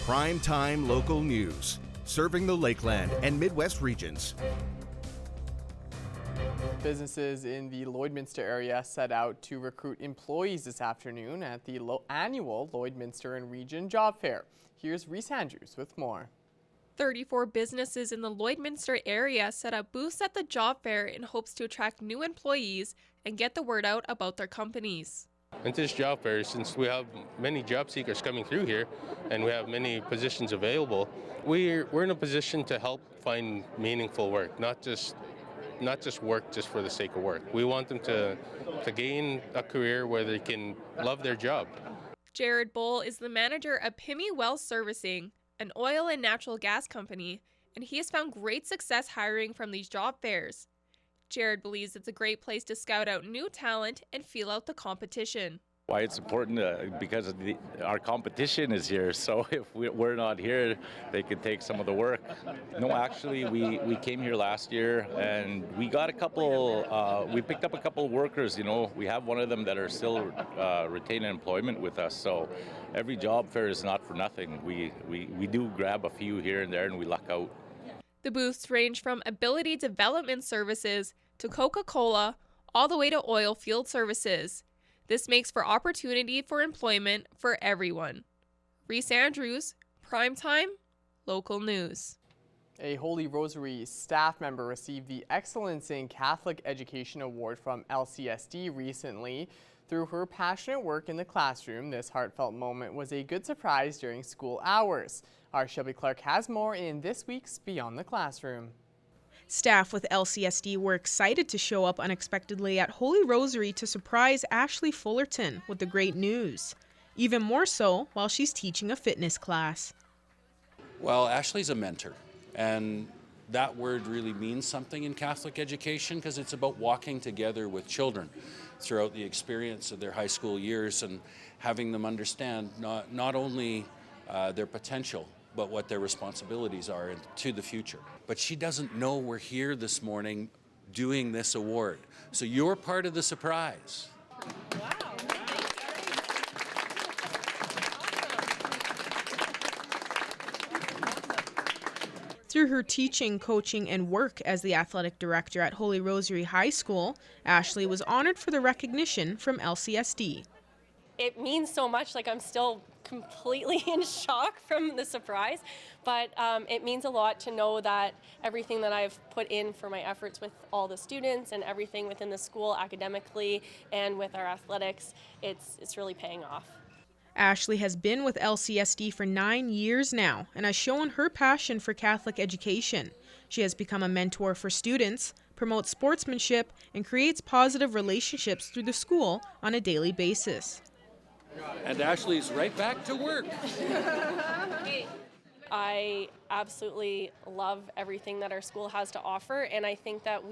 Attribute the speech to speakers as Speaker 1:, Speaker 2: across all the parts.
Speaker 1: Prime-time local news, serving the Lakeland and Midwest regions.
Speaker 2: Businesses in the Lloydminster area set out to recruit employees this afternoon at the annual Lloydminster and Region Job Fair. Here's Reese Andrews with more.
Speaker 3: 34 businesses in the Lloydminster area set up booths at the job fair in hopes to attract new employees and get the word out about their companies.
Speaker 4: And this job fair, since we have many job seekers coming through here and we have many positions available, we're in a position to help find meaningful work, not just work just for the sake of work. We want them to gain a career where they can love their job.
Speaker 3: Jared Bull is the manager of Pimmy Well Servicing, an oil and natural gas company, and he has found great success hiring from these job fairs. Jared believes it's a great place to scout out new talent and feel out the competition.
Speaker 5: Why it's important because our competition is here, so if we're not here, they could take some of the work. No, actually, we came here last year and we got we picked up a couple workers. You know, we have one of them that are still retaining employment with us, so every job fair is not for nothing. We do grab a few here and there and we luck out.
Speaker 3: The booths range from ability development services to Coca-Cola, all the way to oil field services. This makes for opportunity for employment for everyone. Reese Andrews, Primetime, Local News.
Speaker 2: A Holy Rosary staff member received the Excellence in Catholic Education Award from LCSD recently. Through her passionate work in the classroom, this heartfelt moment was a good surprise during school hours. Our Shelby Clark has more in this week's Beyond the Classroom.
Speaker 6: Staff with LCSD were excited to show up unexpectedly at Holy Rosary to surprise Ashley Fullerton with the great news. Even more so while she's teaching a fitness class.
Speaker 7: Well, Ashley's a mentor, and that word really means something in Catholic education because it's about walking together with children throughout the experience of their high school years and having them understand not only their potential, but what their responsibilities are to the future. But she doesn't know we're here this morning doing this award. So you're part of the surprise.
Speaker 6: Wow. Through her teaching, coaching, and work as the athletic director at Holy Rosary High School, Ashley was honored for the recognition from LCSD.
Speaker 8: It means so much, like I'm still completely in shock from the surprise, but it means a lot to know that everything that I've put in for my efforts with all the students and everything within the school academically and with our athletics, it's really paying off.
Speaker 6: Ashley has been with LCSD for 9 years now and has shown her passion for Catholic education. She has become a mentor for students, promotes sportsmanship, and creates positive relationships through the school on a daily basis.
Speaker 7: And Ashley's right back to work.
Speaker 8: I absolutely love everything that our school has to offer, and I think that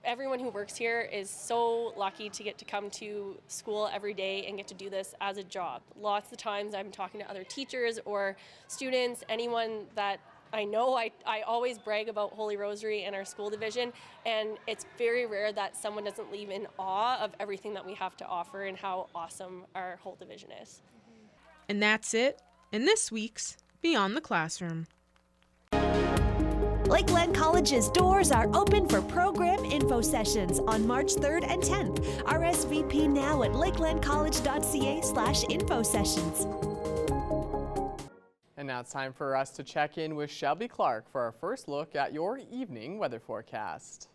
Speaker 8: everyone who works here is so lucky to get to come to school every day and get to do this as a job. Lots of times I'm talking to other teachers or students, anyone that I know, I always brag about Holy Rosary and our school division, and it's very rare that someone doesn't leave in awe of everything that we have to offer and how awesome our whole division is.
Speaker 6: And that's it in this week's Beyond the Classroom.
Speaker 9: Lakeland College's doors are open for program info sessions on March 3rd and 10th. RSVP now at lakelandcollege.ca/info sessions.
Speaker 2: And now it's time for us to check in with Shelby Clark for our first look at your evening weather forecast.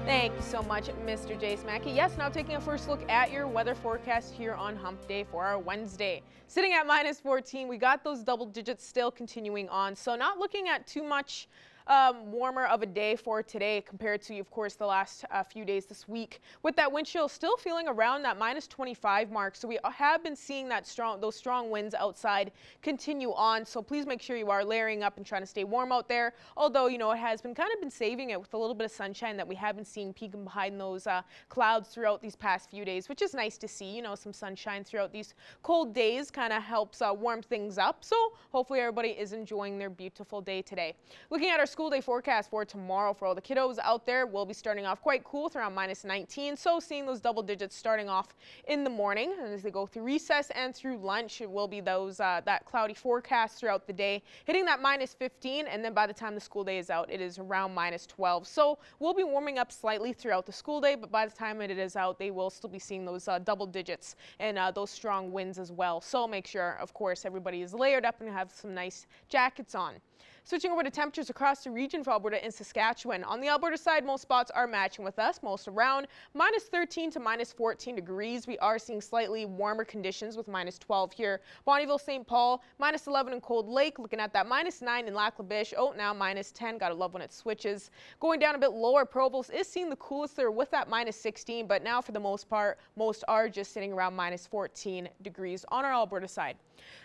Speaker 10: Thank you so much, Mr. Jace Mackey. Yes, now taking a first look at your weather forecast here on Hump Day for our Wednesday. Sitting at -14, we got those double digits still continuing on, so not looking at too much warmer of a day for today compared to, of course, the last few days this week. With that wind chill still feeling around that -25 mark, so we have been seeing those strong winds outside continue on. So please make sure you are layering up and trying to stay warm out there. Although, you know, it has been kind of been saving it with a little bit of sunshine that we have been seeing peeking behind those clouds throughout these past few days, which is nice to see. You know, some sunshine throughout these cold days kind of helps warm things up. So hopefully everybody is enjoying their beautiful day today. Looking at our school day forecast for tomorrow for all the kiddos out there, we'll be starting off quite cool with around -19. So seeing those double digits starting off in the morning, and as they go through recess and through lunch, it will be those that cloudy forecast throughout the day, hitting that -15, and then by the time the school day is out, it is around -12. So we'll be warming up slightly throughout the school day, but by the time it is out, they will still be seeing those double digits and those strong winds as well. So make sure, of course, everybody is layered up and have some nice jackets on. Switching over to temperatures across the region for Alberta and Saskatchewan. On the Alberta side, most spots are matching with us, most around -13 to -14 degrees. We are seeing slightly warmer conditions with -12 here. Bonnyville, St. Paul, -11 in Cold Lake, looking at that -9 in Lac La Biche. Oh, now -10. Gotta love when it switches. Going down a bit lower, Provost is seeing the coolest there with that -16, but now for the most part, most are just sitting around -14 degrees on our Alberta side.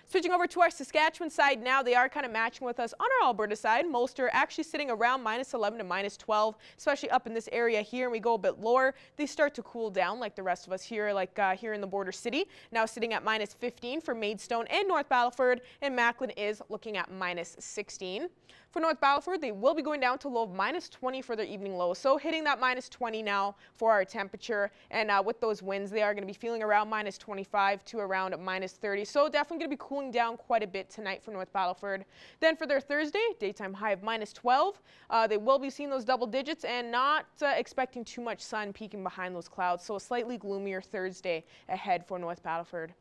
Speaker 10: Switching over to our Saskatchewan side now, they are kind of matching with us on our Alberta side. Most are actually sitting around -11 to -12, especially up in this area here. And we go a bit lower, they start to cool down like the rest of us here, like here in the border city. Now sitting at -15 for Maidstone and North Battleford, and Macklin is looking at -16. For North Battleford, they will be going down to a low of -20 for their evening low. So hitting that -20 now for our temperature. And with those winds, they are going to be feeling around -25 to around -30. So definitely going to be cooling down quite a bit tonight for North Battleford. Then for their Thursday, daytime high of -12. They will be seeing those double digits and not expecting too much sun peeking behind those clouds. So a slightly gloomier Thursday ahead for North Battleford.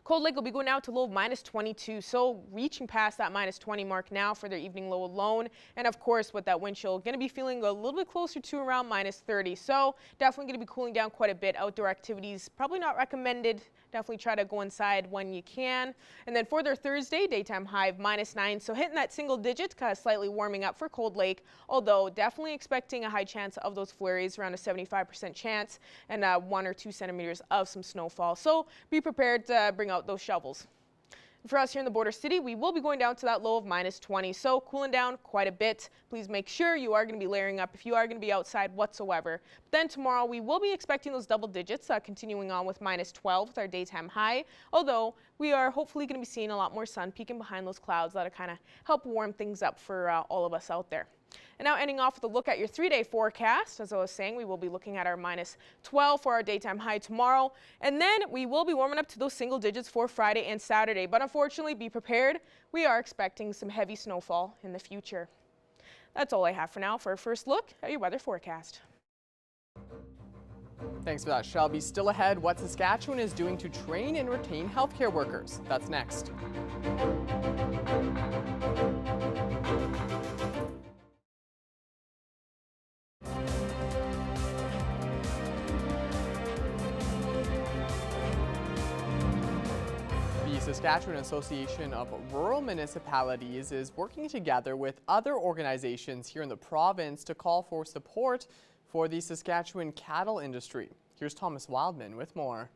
Speaker 10: Cold Lake will be going out to low of -22, so reaching past that -20 mark now for their evening low alone. And of course, with that wind chill, going to be feeling a little bit closer to around -30. So definitely going to be cooling down quite a bit. Outdoor activities probably not recommended. Definitely try to go inside when you can. And then for their Thursday, daytime high of -9, so hitting that single digit, kind of slightly warming up for Cold Lake, although definitely expecting a high chance of those flurries, around a 75% chance, and 1 or 2 centimeters of some snowfall. So be prepared to bring out those shovels. For us here in the border city, we will be going down to that low of -20, so cooling down quite a bit. Please make sure you are going to be layering up if you are going to be outside whatsoever. But then tomorrow, we will be expecting those double digits, continuing on with -12 with our daytime high, although we are hopefully going to be seeing a lot more sun peeking behind those clouds that'll kind of help warm things up for all of us out there. And now ending off with a look at your 3-day forecast. As I was saying, we will be looking at our -12 for our daytime high tomorrow. And then we will be warming up to those single digits for Friday and Saturday. But unfortunately, be prepared. We are expecting some heavy snowfall in the future. That's all I have for now for a first look at your weather forecast.
Speaker 2: Thanks for that, Shelby. Still ahead, what Saskatchewan is doing to train and retain healthcare workers. That's next. The Saskatchewan Association of Rural Municipalities is working together with other organizations here in the province to call for support for the Saskatchewan cattle industry. Here's Thomas Wildman with more.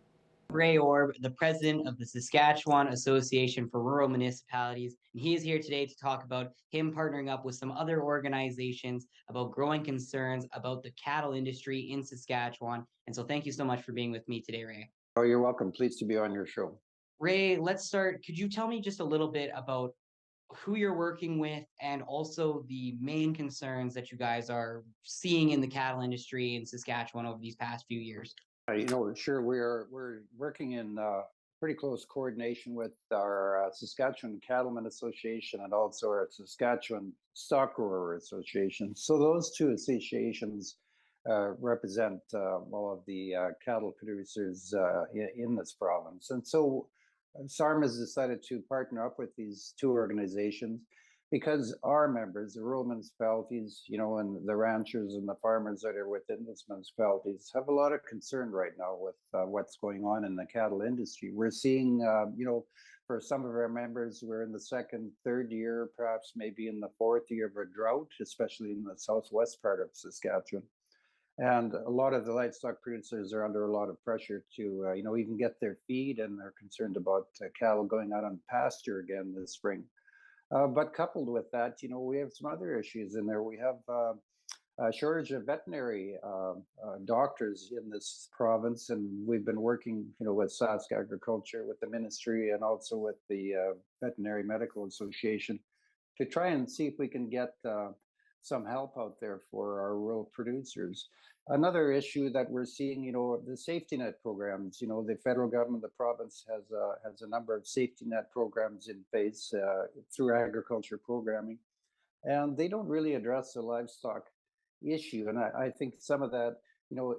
Speaker 11: Ray Orb, the president of the Saskatchewan Association for Rural Municipalities, and he is here today to talk about him partnering up with some other organizations about growing concerns about the cattle industry in Saskatchewan. And so thank you so much for being with me today, Ray.
Speaker 12: Oh, you're welcome. Pleased to be on your show.
Speaker 11: Ray, let's start. Could you tell me just a little bit about who you're working with and also the main concerns that you guys are seeing in the cattle industry in Saskatchewan over these past few years?
Speaker 12: Sure. We're working in pretty close coordination with our Saskatchewan Cattlemen Association and also our Saskatchewan Stock Grower Association. So those two associations represent all of the cattle producers in this province. And so SARM has decided to partner up with these two organizations because our members, the rural municipalities, and the ranchers and the farmers that are within these municipalities have a lot of concern right now with what's going on in the cattle industry. We're seeing, For some of our members, we're in the second, third year, perhaps maybe in the fourth year of a drought, especially in the southwest part of Saskatchewan. And a lot of the livestock producers are under a lot of pressure to, even get their feed, and they're concerned about cattle going out on pasture again this spring. But coupled with that, we have some other issues in there. We have a shortage of veterinary doctors in this province, and we've been working, with Sask Agriculture, with the ministry, and also with the Veterinary Medical Association to try and see if we can get some help out there for our rural producers. Another issue that we're seeing, the safety net programs. The federal government, the province has a number of safety net programs in place through agriculture programming, and they don't really address the livestock issue. And I think some of that,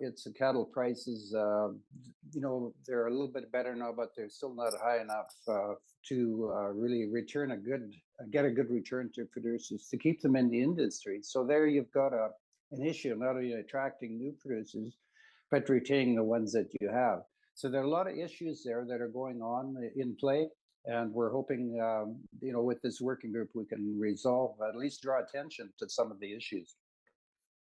Speaker 12: it's the cattle prices, they're a little bit better now, but they're still not high enough to really get a good return to producers to keep them in the industry. So there you've got an issue, not only attracting new producers, but retaining the ones that you have. So there are a lot of issues there that are going on in play. And we're hoping, with this working group, we can resolve, at least draw attention to some of the issues.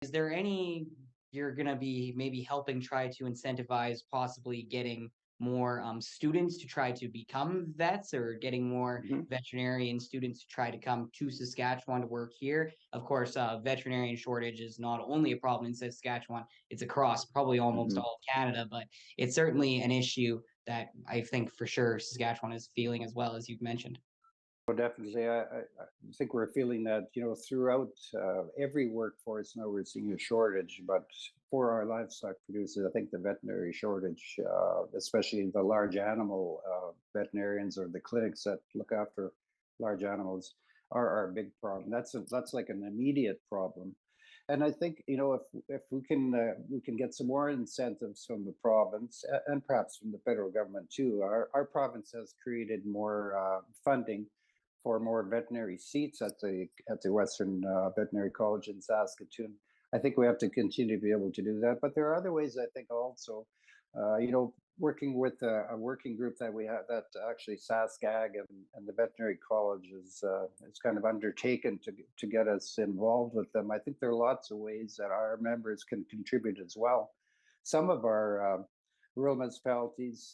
Speaker 11: Is there any you're going to be maybe helping try to incentivize possibly getting more students to try to become vets, or getting more veterinarian students to try to come to Saskatchewan to work here? Of course, veterinarian shortage is not only a problem in Saskatchewan, it's across probably almost all of Canada, but it's certainly an issue that I think for sure Saskatchewan is feeling as well, as you've mentioned.
Speaker 12: Well, definitely. I think we're feeling that, throughout every workforce now we're seeing a shortage, but for our livestock producers, I think the veterinary shortage, especially the large animal veterinarians or the clinics that look after large animals, are a big problem. That's like an immediate problem. And I think, if we can get some more incentives from the province, and perhaps from the federal government too. Our province has created more funding for more veterinary seats at the Western Veterinary College in Saskatoon. I think we have to continue to be able to do that. But there are other ways, I think, also, working with a working group that we have, that actually SaskAg and the Veterinary College is kind of undertaken to get us involved with them. I think there are lots of ways that our members can contribute as well. Some of our rural municipalities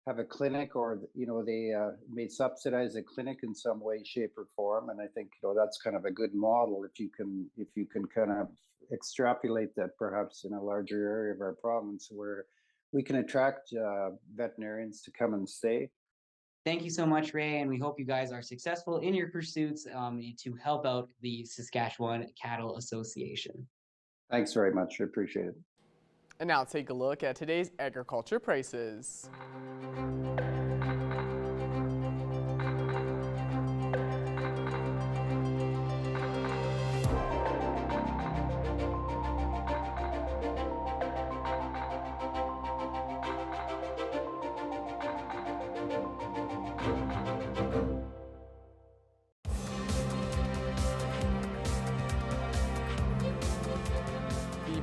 Speaker 12: have a clinic, or they may subsidize a clinic in some way, shape, or form. And I think that's kind of a good model if you can kind of extrapolate that perhaps in a larger area of our province, where we can attract veterinarians to come and stay.
Speaker 11: Thank you so much, Ray, and we hope you guys are successful in your pursuits to help out the Saskatchewan Cattle Association.
Speaker 12: Thanks very much. I appreciate it.
Speaker 2: And now take a look at today's agriculture prices.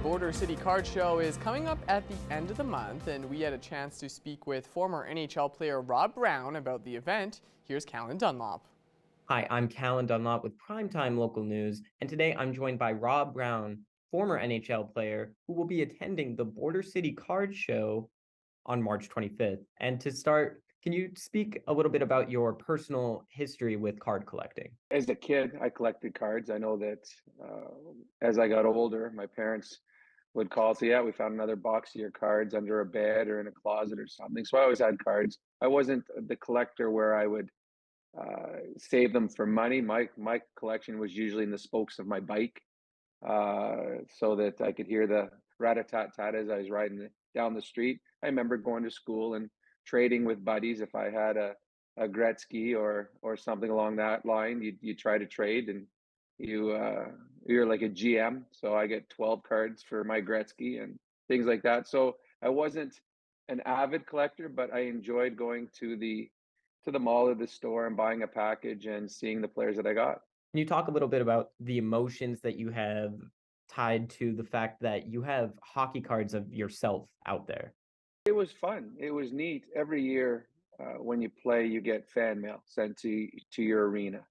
Speaker 2: Border City Card Show is coming up at the end of the month, and we had a chance to speak with former NHL player Rob Brown about the event. Here's Callan Dunlop.
Speaker 13: Hi, I'm Callan Dunlop with Primetime Local News, and today I'm joined by Rob Brown, former NHL player, who will be attending the Border City Card Show on March 25th. And to start, can you speak a little bit about your personal history with card collecting?
Speaker 14: As a kid, I collected cards. I know that as I got older, my parents would call and say, yeah, we found another box of your cards under a bed or in a closet or something. So I always had cards. I wasn't the collector where I would save them for money. My collection was usually in the spokes of my bike, so that I could hear the rat-a-tat-tat as I was riding down the street. I remember going to school and trading with buddies. If I had a Gretzky or something along that line, you try to trade, and you're like a GM. So I get 12 cards for my Gretzky and things like that. So I wasn't an avid collector, but I enjoyed going to the mall or the store and buying a package and seeing the players that I got.
Speaker 13: Can you talk a little bit about the emotions that you have tied to the fact that you have hockey cards of yourself out there?
Speaker 14: It was fun. It was neat. Every year when you play, you get fan mail sent to your arena.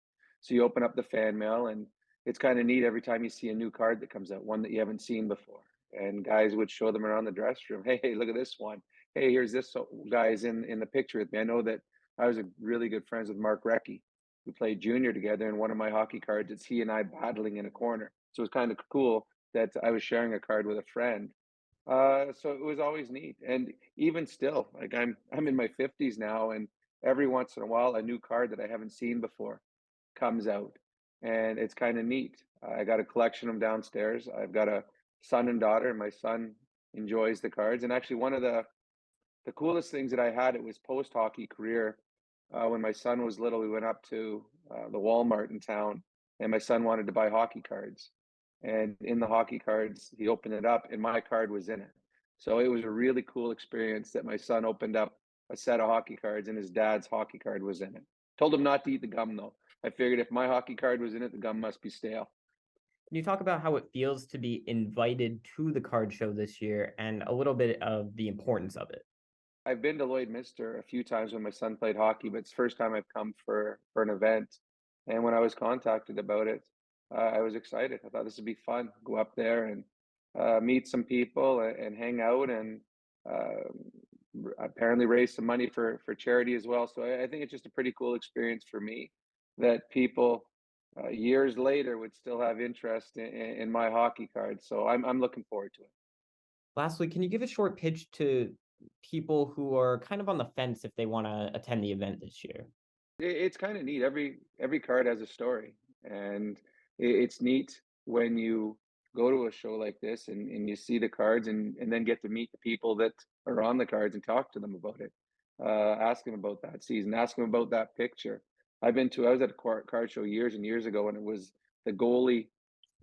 Speaker 14: So you open up the fan mail, and it's kind of neat every time you see a new card that comes out, one that you haven't seen before. And guys would show them around the dressing room. Hey, look at this one. Hey, here's this guy's in the picture with me. I know that I was really good friends with Mark Recchi. We played junior together, and one of my hockey cards, it's he and I battling in a corner. So it was kind of cool that I was sharing a card with a friend. So it was always neat. And even still, like I'm in my 50s now, and every once in a while, a new card that I haven't seen before comes out, and it's kind of neat. I got a collection of them downstairs. I've got a son and daughter, and my son enjoys the cards. And actually, one of the coolest things that I had, it was post hockey career. When my son was little, we went up to the Walmart in town, and my son wanted to buy hockey cards. And in the hockey cards, he opened it up, and my card was in it. So it was a really cool experience that my son opened up a set of hockey cards, and his dad's hockey card was in it. Told him not to eat the gum though. I figured if my hockey card was in it, the gum must be stale.
Speaker 13: Can you talk about how it feels to be invited to the card show this year and a little bit of the importance of it?
Speaker 14: I've been to Lloydminster a few times when my son played hockey, but it's the first time I've come for an event. And when I was contacted about it, I was excited. I thought this would be fun. Go up there and meet some people and hang out, and apparently raise some money for charity as well. So I think it's just a pretty cool experience for me that people years later would still have interest in my hockey card. So I'm looking forward to it.
Speaker 13: Lastly, can you give a short pitch to people who are kind of on the fence if they want to attend the event this year?
Speaker 14: It's kind of neat. Every card has a story, and it's neat when you go to a show like this and you see the cards and then get to meet the people that are on the cards and talk to them about it. Ask them about that season. Ask them about that picture. I was at a card show years and years ago, and it was the goalie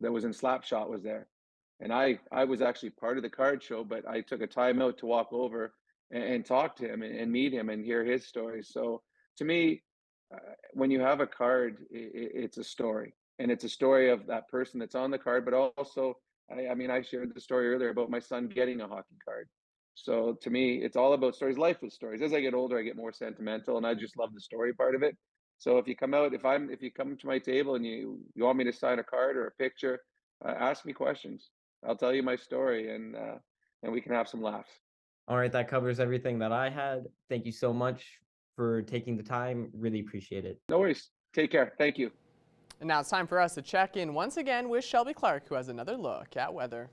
Speaker 14: that was in Slapshot was there, and I was actually part of the card show, but I took a time out to walk over and talk to him and meet him and hear his story. So to me, uh, when you have a card, it's a story, and it's a story of that person that's on the card, but also, I mean, I shared the story earlier about my son getting a hockey card. So to me, it's all about stories. Life is stories. As I get older, I get more sentimental, and I just love the story part of it. So if you come out, if you come to my table and you want me to sign a card or a picture, ask me questions. I'll tell you my story, and we can have some laughs.
Speaker 13: All right, that covers everything that I had. Thank you so much for taking the time. Really appreciate it.
Speaker 14: No worries. Take care. Thank you.
Speaker 2: And now it's time for us to check in once again with Shelby Clark, who has another look at weather.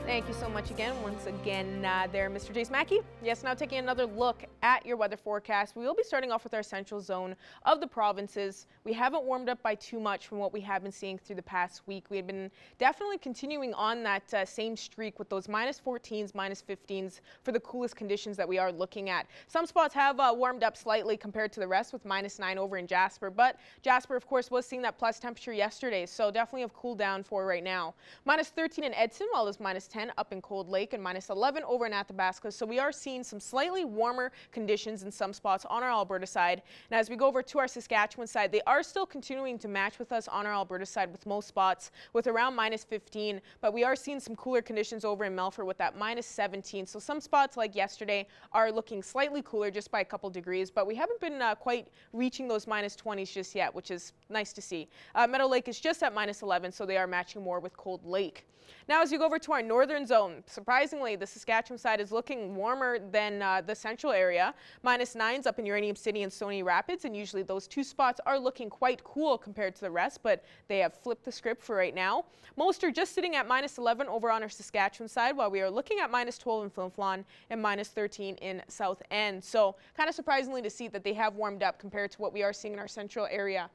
Speaker 10: Thank you so much again. Once again, there, Mr. Jace Mackey. Yes, now taking another look at your weather forecast. We will be starting off with our central zone of the provinces. We haven't warmed up by too much from what we have been seeing through the past week. We have been definitely continuing on that same streak with those -14s, -15s for the coolest conditions that we are looking at. Some spots have warmed up slightly compared to the rest with -9 over in Jasper, but Jasper, of course, was seeing that plus temperature yesterday, so definitely have cooled down for right now. -13 in Edson, while it's -10 up in Cold Lake, and -11 over in Athabasca. So we are seeing some slightly warmer conditions in some spots on our Alberta side. And as we go over to our Saskatchewan side, they are still continuing to match with us on our Alberta side with most spots with around -15, but we are seeing some cooler conditions over in Melfort with that -17. So some spots like yesterday are looking slightly cooler just by a couple degrees, but we haven't been quite reaching those -20s just yet, which is nice to see. Meadow Lake is just at -11, so they are matching more with Cold Lake. Now, as you go over to our northern zone, surprisingly, the Saskatchewan side is looking warmer than the central area. -9s up in Uranium City and Stony Rapids, and usually those two spots are looking quite cool compared to the rest, but they have flipped the script for right now. Most are just sitting at -11 over on our Saskatchewan side, while we are looking at -12 in Flin Flon and -13 in South End. So kind of surprisingly to see that they have warmed up compared to what we are seeing in our central area.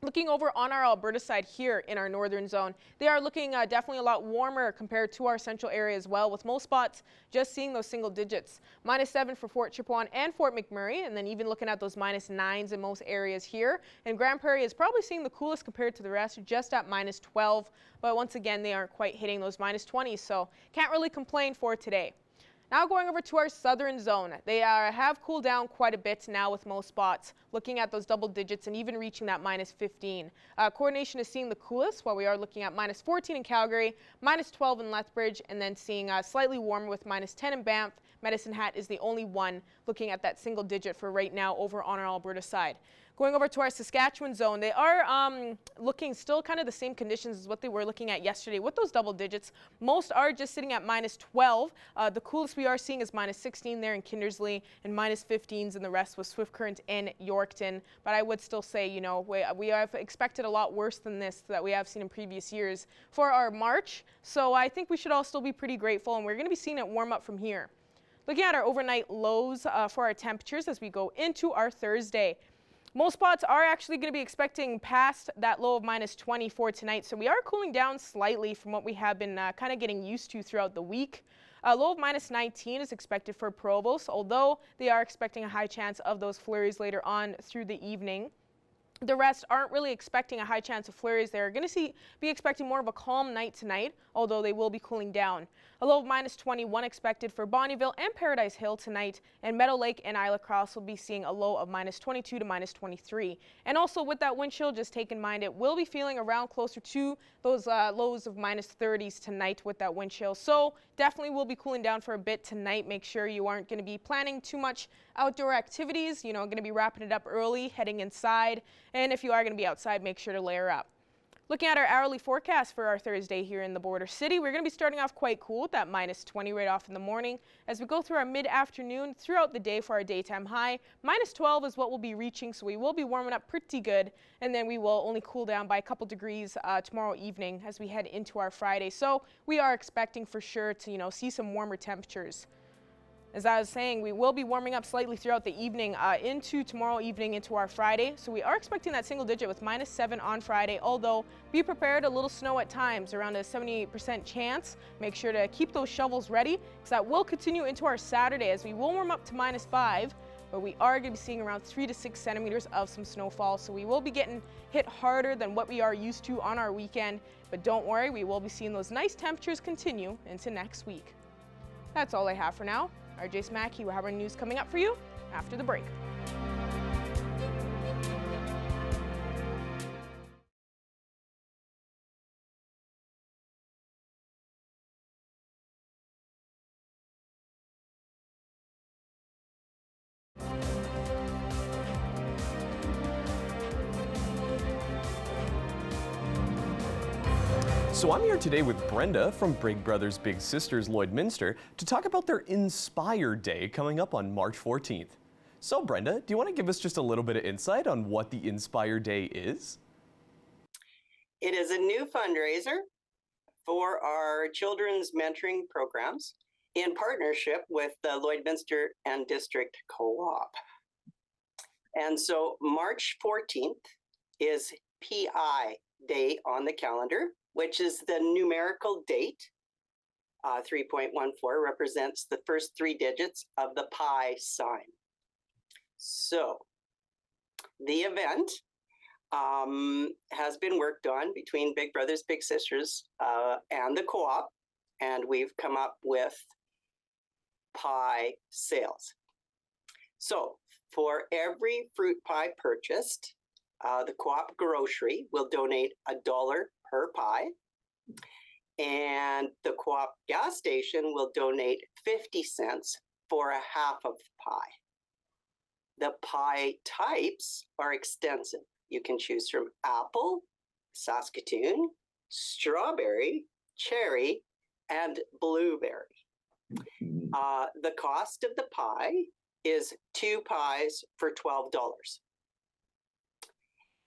Speaker 10: Looking over on our Alberta side here in our northern zone, they are looking definitely a lot warmer compared to our central area as well, with most spots just seeing those single digits. -7 for Fort Chipewyan and Fort McMurray, and then even looking at those -9s in most areas here. And Grand Prairie is probably seeing the coolest compared to the rest, just at -12, but once again, they aren't quite hitting those -20s, so can't really complain for today. Now going over to our southern zone. They have cooled down quite a bit now with most spots, looking at those double digits and even reaching that -15. Coordination is seeing the coolest, while we are looking at -14 in Calgary, -12 in Lethbridge, and then seeing slightly warmer with -10 in Banff. Medicine Hat is the only one looking at that single digit for right now over on our Alberta side. Going over to our Saskatchewan zone, they are looking still kind of the same conditions as what they were looking at yesterday with those double digits. Most are just sitting at -12. The coolest we are seeing is -16 there in Kindersley and -15s in the rest with Swift Current and Yorkton. But I would still say, you know, we have expected a lot worse than this that we have seen in previous years for our March. So I think we should all still be pretty grateful, and we're going to be seeing it warm up from here. Looking at our overnight lows for our temperatures as we go into our Thursday. Most spots are actually going to be expecting past that low of -20 for tonight, so we are cooling down slightly from what we have been kind of getting used to throughout the week. A low of -19 is expected for Provost, although they are expecting a high chance of those flurries later on through the evening. The rest aren't really expecting a high chance of flurries. They're going to be expecting more of a calm night tonight, although they will be cooling down. A low of -21 expected for Bonnyville and Paradise Hill tonight, and Meadow Lake and Isla Cross will be seeing a low of -22 to -23. And also with that wind chill, just take in mind it will be feeling around closer to those lows of -30s tonight with that wind chill. So definitely will be cooling down for a bit tonight. Make sure you aren't going to be planning too much outdoor activities. You know, going to be wrapping it up early, heading inside. And if you are going to be outside, make sure to layer up. Looking at our hourly forecast for our Thursday here in the border city, we're going to be starting off quite cool with that -20 right off in the morning. As we go through our mid-afternoon throughout the day for our daytime high, -12 is what we'll be reaching, so we will be warming up pretty good. And then we will only cool down by a couple degrees tomorrow evening as we head into our Friday. So we are expecting for sure to, you know, see some warmer temperatures. As I was saying, we will be warming up slightly throughout the evening into tomorrow evening into our Friday. So we are expecting that single digit with -7 on Friday, although be prepared, a little snow at times, around a 78% chance. Make sure to keep those shovels ready because that will continue into our Saturday as we will warm up to -5, but we are going to be seeing around 3 to 6 centimeters of some snowfall. So we will be getting hit harder than what we are used to on our weekend. But don't worry, we will be seeing those nice temperatures continue into next week. That's all I have for now. RJ Smacky, we'll have our news coming up for you after the break.
Speaker 15: So I'm here today with Brenda from Big Brothers Big Sisters Lloydminster to talk about their Inspire Day coming up on March 14th. So Brenda, do you want to give us just a little bit of insight on what the Inspire Day is?
Speaker 16: It is a new fundraiser for our children's mentoring programs in partnership with the Lloydminster and District Co-op. And so March 14th is PI Day on the calendar, which is the numerical date. 3.14 represents the first 3 digits of the pi sign. So the event has been worked on between Big Brothers Big Sisters and the co-op, and we've come up with pie sales. So for every fruit pie purchased, the co-op grocery will donate $1 per pie, and the co-op gas station will donate 50 cents for a half of the pie. The pie types are extensive. You can choose from apple, Saskatoon, strawberry, cherry, and blueberry. The cost of the pie is 2 pies for $12.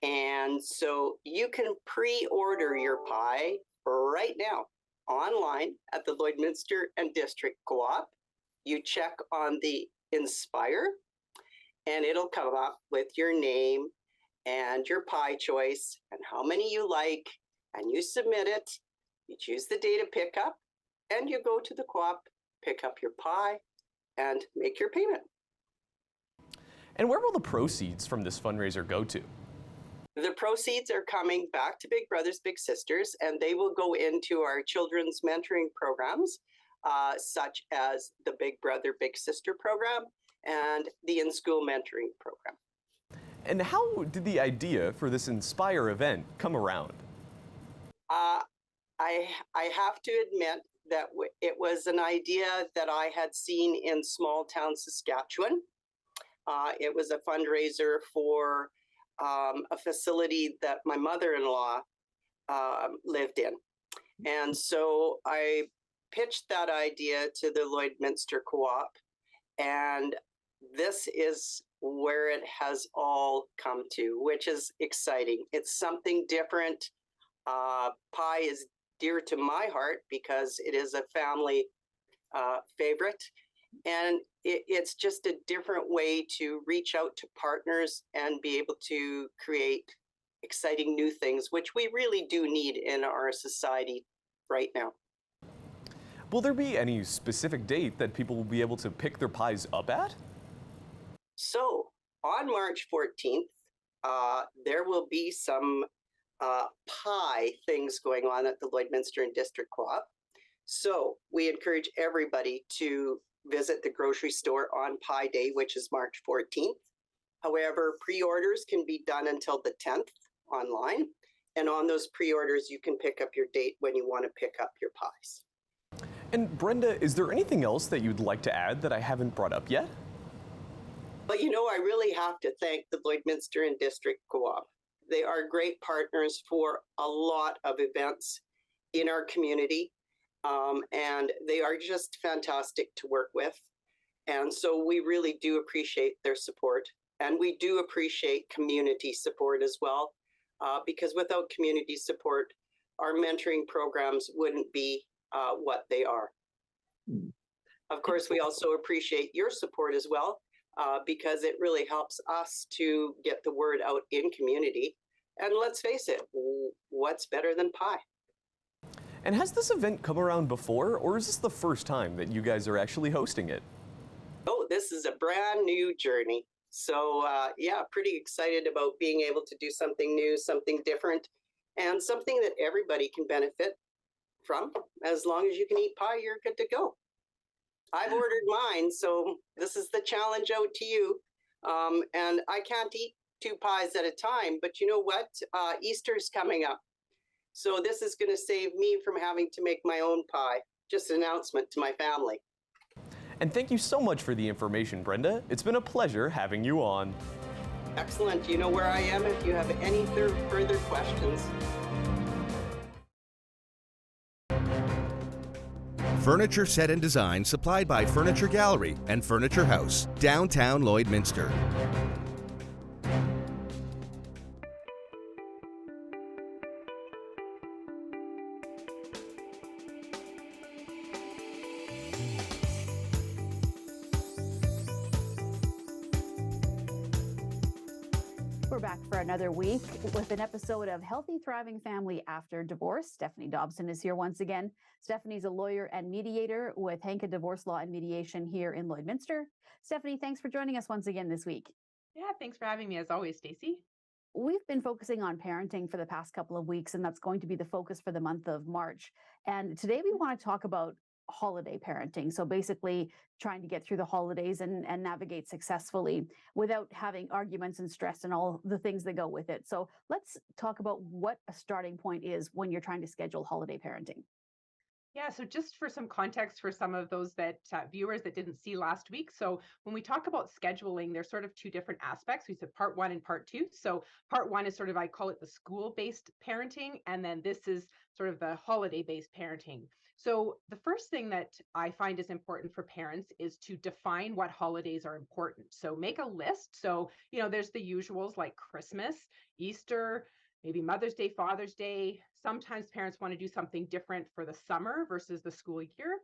Speaker 16: And so you can pre-order your pie right now online at the Lloydminster and District Co-op. You check on the Inspire, and it'll come up with your name and your pie choice and how many you like, and you submit it. You choose the date of pickup, and you go to the co-op, pick up your pie, and make your payment.
Speaker 15: And where will the proceeds from this fundraiser go to?
Speaker 16: The proceeds are coming back to Big Brothers Big Sisters, and they will go into our children's mentoring programs such as the Big Brother, Big Sister program and the in-school mentoring program.
Speaker 15: And how did the idea for this Inspire event come around?
Speaker 16: I have to admit that it was an idea that I had seen in small town Saskatchewan. It was a fundraiser for a facility that my mother-in-law lived in. And so I pitched that idea to the Lloydminster Co-op, and this is where it has all come to, which is exciting. It's something different. Pie is dear to my heart because it is a family favorite. And it's just a different way to reach out to partners and be able to create exciting new things, which we really do need in our society right now.
Speaker 15: Will there be any specific date that people will be able to pick their pies up at?
Speaker 16: So on March 14th, there will be some pie things going on at the Lloydminster and District Co-op. So we encourage everybody to visit the grocery store on Pie Day, which is March 14th. However, pre-orders can be done until the 10th online. And on those pre-orders, you can pick up your date when you want to pick up your pies.
Speaker 15: And Brenda, is there anything else that you'd like to add that I haven't brought up yet?
Speaker 16: But I really have to thank the Lloydminster and District Co-op. They are great partners for a lot of events in our community. And they are just fantastic to work with. And so we really do appreciate their support. And we do appreciate community support as well, because without community support, our mentoring programs wouldn't be what they are. Of course, we also appreciate your support as well, because it really helps us to get the word out in community. And let's face it, what's better than pie?
Speaker 15: And has this event come around before, or is this the first time that you guys are actually hosting it?
Speaker 16: Oh, this is a brand new journey. So yeah, pretty excited about being able to do something new, something different, and something that everybody can benefit from. As long as you can eat pie, you're good to go. I've ordered mine, so this is the challenge out to you. And I can't eat 2 pies at a time, but you know what? Easter's coming up. So this is going to save me from having to make my own pie. Just an announcement to my family.
Speaker 15: And thank you so much for the information, Brenda. It's been a pleasure having you on.
Speaker 16: Excellent. You know where I am if you have any further questions.
Speaker 1: Furniture set and design supplied by Furniture Gallery and Furniture House, downtown Lloydminster.
Speaker 17: We're back for another week with an episode of Healthy Thriving Family After Divorce. Stephanie Dobson is here once again. Stephanie's a lawyer and mediator with Henke Divorce Law and Mediation here in Lloydminster. Stephanie, thanks for joining us once again this week.
Speaker 6: Yeah, thanks for having me as always, Stacey.
Speaker 17: We've been focusing on parenting for the past couple of weeks, and that's going to be the focus for the month of March. And today we want to talk about holiday parenting. So basically trying to get through the holidays and navigate successfully without having arguments and stress and all the things that go with it. So let's talk about what a starting point is when you're trying to schedule holiday parenting.
Speaker 6: Yeah, so just for some context for some of those that viewers that didn't see last week. So when we talk about scheduling, there's sort of 2 different aspects. We said part 1 and part 2. So part 1 is sort of, I call it the school-based parenting. And then this is sort of the holiday-based parenting. So the first thing that I find is important for parents is to define what holidays are important. So make a list. So, there's the usuals like Christmas, Easter, maybe Mother's Day, Father's Day. Sometimes parents want to do something different for the summer versus the school year,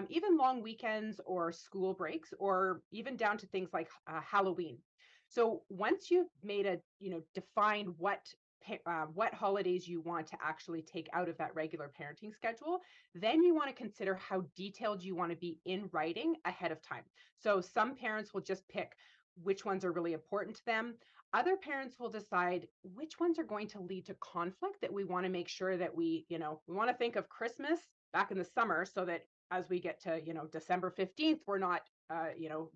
Speaker 6: even long weekends or school breaks, or even down to things like Halloween. So once you've made defined what holidays you want to actually take out of that regular parenting schedule, then you want to consider how detailed you want to be in writing ahead of time. So some parents will just pick which ones are really important to them. Other parents will decide which ones are going to lead to conflict that we want to make sure that we want to think of Christmas back in the summer so that
Speaker 18: as we get to, December 15th, we're not,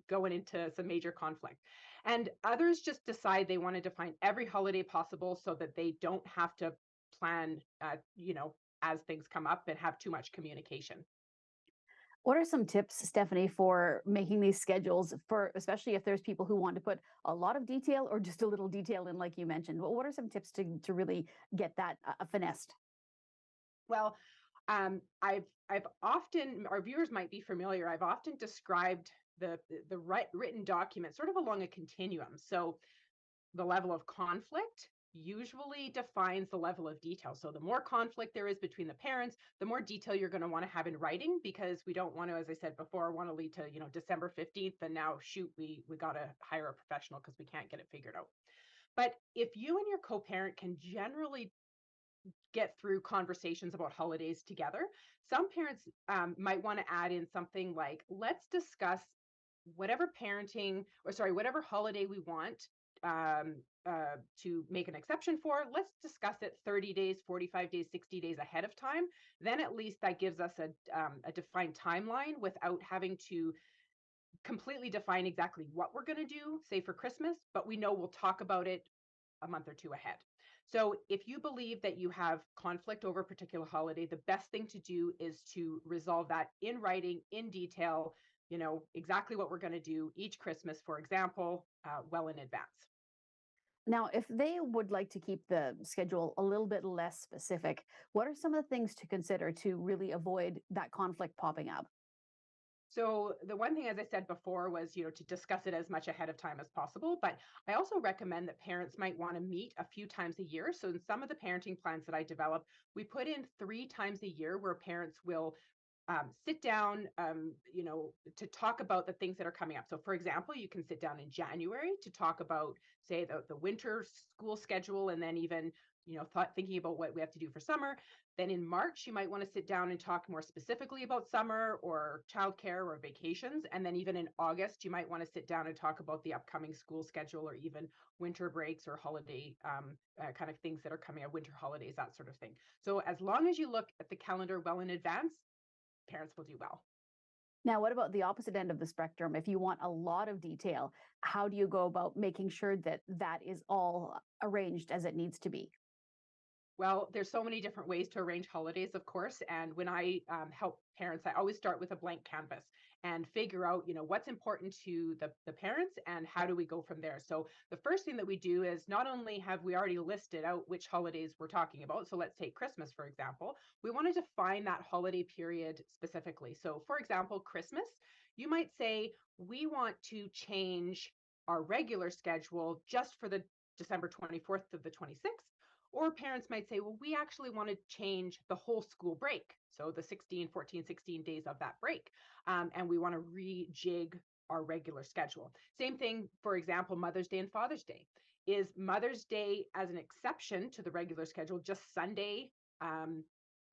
Speaker 18: going into some major conflict. And others just decide they want to define every holiday possible so that they don't have to plan, as things come up and have too much communication.
Speaker 17: What are some tips, Stephanie, for making these schedules for, especially if there's people who want to put a lot of detail or just a little detail in, like you mentioned? What are some tips to really get that finessed?
Speaker 18: Well, I've often, our viewers might be familiar, I've often described the written document sort of along a continuum. So the level of conflict usually defines the level of detail. So the more conflict there is between the parents, the more detail you're going to want to have in writing, because we don't want to, as I said before, want to lead to, December 15th and now shoot, we got to hire a professional because we can't get it figured out. But if you and your co-parent can generally get through conversations about holidays together, some parents might want to add in something like, let's discuss whatever whatever holiday we want to make an exception for. Let's discuss it 30 days, 45 days, 60 days ahead of time. Then at least that gives us a defined timeline without having to completely define exactly what we're going to do, say for Christmas, but we know we'll talk about it a month or two ahead. So if you believe that you have conflict over a particular holiday, the best thing to do is to resolve that in writing, in detail, exactly what we're going to do each Christmas, for example, well in advance.
Speaker 17: Now, if they would like to keep the schedule a little bit less specific, what are some of the things to consider to really avoid that conflict popping up?
Speaker 18: So the one thing, as I said before, was, to discuss it as much ahead of time as possible. But I also recommend that parents might want to meet a few times a year. So in some of the parenting plans that I develop, we put in 3 times a year where parents will sit down, to talk about the things that are coming up. So for example, you can sit down in January to talk about, say, the winter school schedule, and then even, thinking about what we have to do for summer. Then in March, you might want to sit down and talk more specifically about summer or childcare or vacations. And then even in August, you might want to sit down and talk about the upcoming school schedule or even winter breaks or holiday kind of things that are coming up, winter holidays, that sort of thing. So as long as you look at the calendar well in advance, parents will do well.
Speaker 17: Now, what about the opposite end of the spectrum? If you want a lot of detail, how do you go about making sure that that is all arranged as it needs to be?
Speaker 18: Well, there's so many different ways to arrange holidays, of course. And when I help parents, I always start with a blank canvas and figure out, what's important to the parents and how do we go from there. So the first thing that we do is not only have we already listed out which holidays we're talking about. So let's take Christmas, for example. We want to define that holiday period specifically. So for example, Christmas, you might say, we want to change our regular schedule just for the December 24th to the 26th. Or parents might say, well, we actually want to change the whole school break. So the 16 days of that break. And we want to rejig our regular schedule. Same thing, for example, Mother's Day and Father's Day. Is Mother's Day as an exception to the regular schedule just Sunday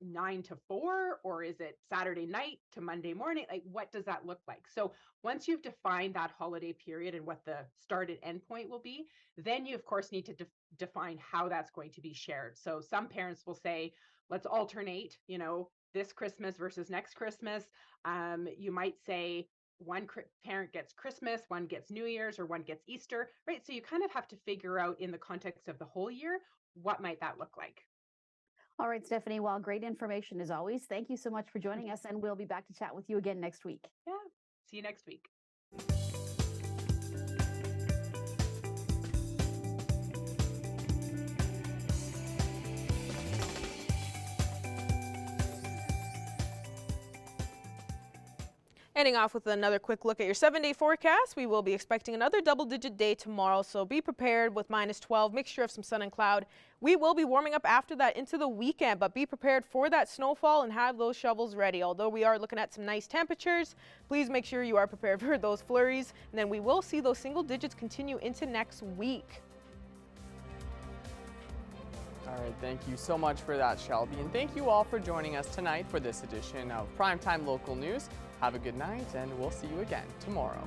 Speaker 18: 9 to 4, or is it Saturday night to Monday morning? Like, what does that look like? So once you've defined that holiday period and what the start and end point will be, then you of course need to define how that's going to be shared. So some parents will say, let's alternate, this Christmas versus next Christmas. You might say one parent gets Christmas, one gets New Year's, or one gets Easter, right? So you kind of have to figure out in the context of the whole year, what might that look like?
Speaker 17: All right, Stephanie, well, great information as always. Thank you so much for joining us, and we'll be back to chat with you again next week.
Speaker 18: Yeah, see you next week.
Speaker 10: Ending off with another quick look at your 7-day forecast. We will be expecting another double-digit day tomorrow, so be prepared with -12, mixture of some sun and cloud. We will be warming up after that into the weekend, but be prepared for that snowfall and have those shovels ready. Although we are looking at some nice temperatures, please make sure you are prepared for those flurries, and then we will see those single digits continue into next week.
Speaker 2: All right, thank you so much for that, Shelby, and thank you all for joining us tonight for this edition of Primetime Local News. Have a good night, and we'll see you again tomorrow.